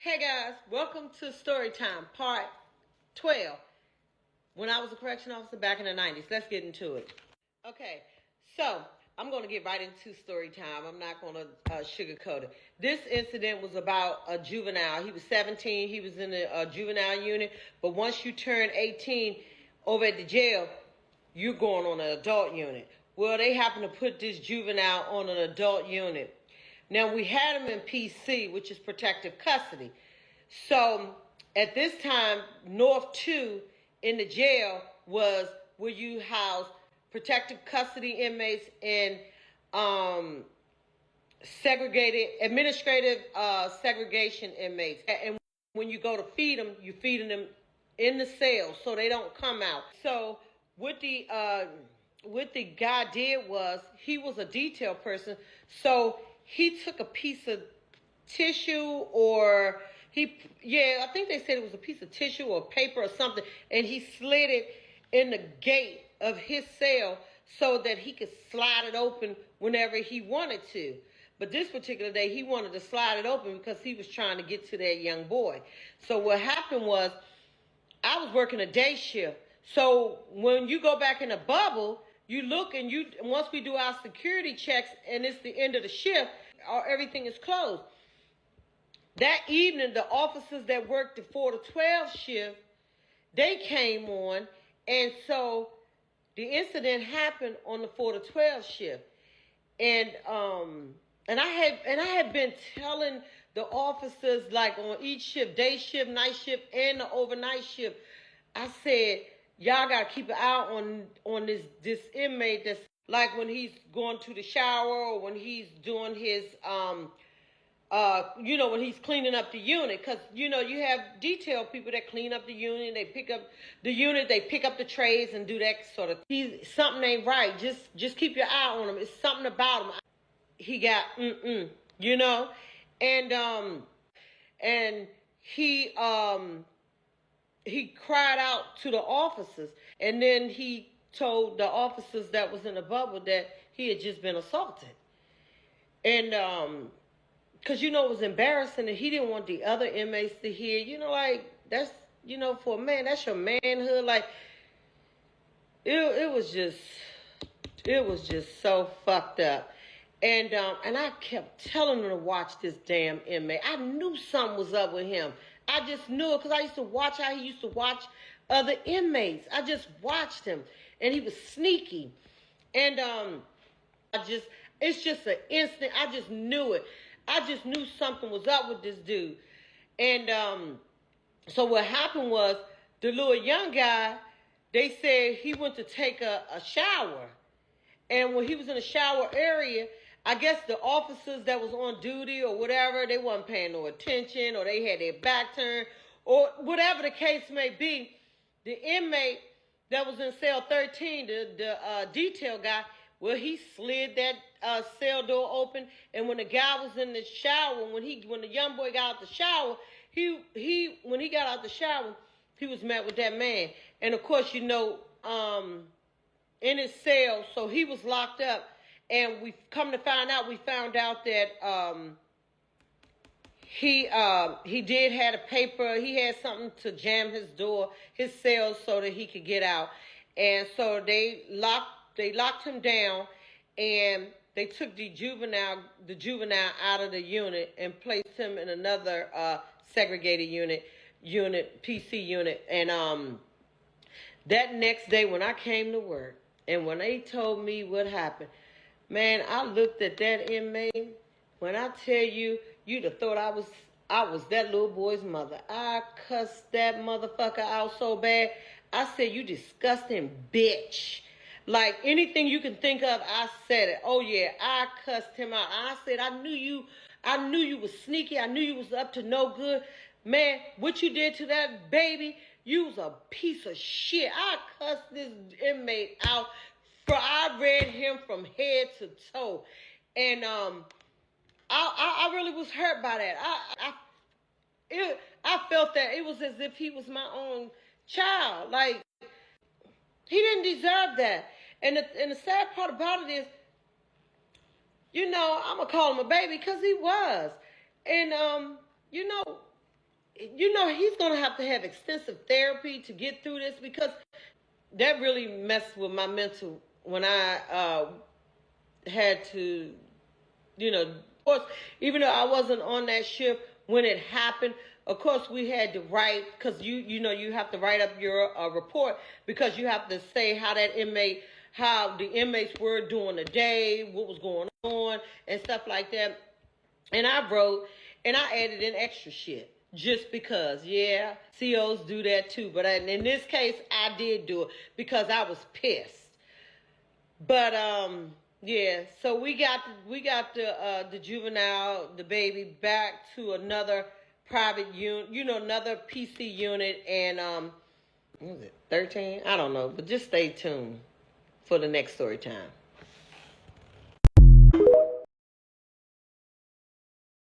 Hey guys, welcome to Storytime, part 12. When I was a correction officer back in the 90s. Let's get into it. Okay, so I'm going to get right into story time. I'm not going to sugarcoat it. This incident was about a juvenile. He was 17. He was in a juvenile unit. But once you turn 18 over at the jail, you're going on an adult unit. Well, they happened to put this juvenile on an adult unit. Now, we had him in PC, which is protective custody. So at this time, North 2 in the jail was where you house protective custody inmates and administrative segregation inmates. And when you go to feed them, you're feeding them in the cells so they don't come out. So what the guy did was, he was a detail person, so he took a piece of tissue or I think they said it was a piece of tissue or paper or something, and he slid it in the gate of his cell so that he could slide it open whenever he wanted to. But this particular day, he wanted to slide it open because he was trying to get to that young boy. So what happened was, I was working a day shift. So when you go back in the bubble, you look and once we do our security checks and it's the end of the shift, everything is closed. That evening, the officers that worked the 4 to 12 shift, they came on, and so the incident happened on the 4 to 12 shift. And I had been telling the officers, like, on each shift, day shift, night shift, and the overnight shift, I said, y'all gotta keep an eye on this inmate that's, like, when he's going to the shower or when he's doing his when he's cleaning up the unit, because, you have detail people that clean up the unit, they pick up the unit, they pick up the trays and do that sort of thing. Something ain't right. Just keep your eye on him. It's something about him. He got and he cried out to the officers, and then he told the officers that was in the bubble that he had just been assaulted. And because, it was embarrassing, and he didn't want the other inmates to hear, that's, for a man, that's your manhood. Like, it was just so fucked up. And I kept telling him to watch this damn inmate. I knew something was up with him. I just knew it because I used to watch how he used to watch other inmates. I just watched him, and he was sneaky. And it's just an instant. I just knew it. I just knew something was up with this dude. And so what happened was, the little young guy, they said he went to take a shower. And when he was in the shower area, I guess the officers that was on duty or whatever, they wasn't paying no attention, or they had their back turned, or whatever the case may be. The inmate that was in cell 13, the detail guy, well, he slid that cell door open, and when the guy was in the shower, when the young boy got out the shower, when he got out the shower, he was met with that man. And of course, in his cell, so he was locked up, and we found out that he did had a paper, he had something to jam his cell so that he could get out. And so they locked him down, and they took the juvenile out of the unit and placed him in another segregated unit, PC unit. And that next day when I came to work, and when they told me what happened, man, I looked at that inmate. When I tell you, you'd have thought I was that little boy's mother. I cussed that motherfucker out so bad. I said, "You disgusting bitch." Like, anything you can think of, I said it. Oh yeah, I cussed him out. I said, I knew you was sneaky. I knew you was up to no good. Man, what you did to that baby, you was a piece of shit. I cussed this inmate out. I read him from head to toe. And I really was hurt by that. I felt that it was as if he was my own child. Like, he didn't deserve that. And the sad part about it is, I'm going to call him a baby because he was. And, you know, he's going to have extensive therapy to get through this, because that really messed with my mental when I had to, you know, of course, even though I wasn't on that shift when it happened, of course we had to write, because you know, you have to write up your report, because you have to say how the inmates were during the day, what was going on, and stuff like that. And I wrote, and I added in extra shit. Just because, yeah, COs do that too. But in this case, I did do it because I was pissed. But yeah. So we got the juvenile, the baby, back to another private unit, you know, another PC unit, and what was it, 13? I don't know, but just stay tuned for the next story time.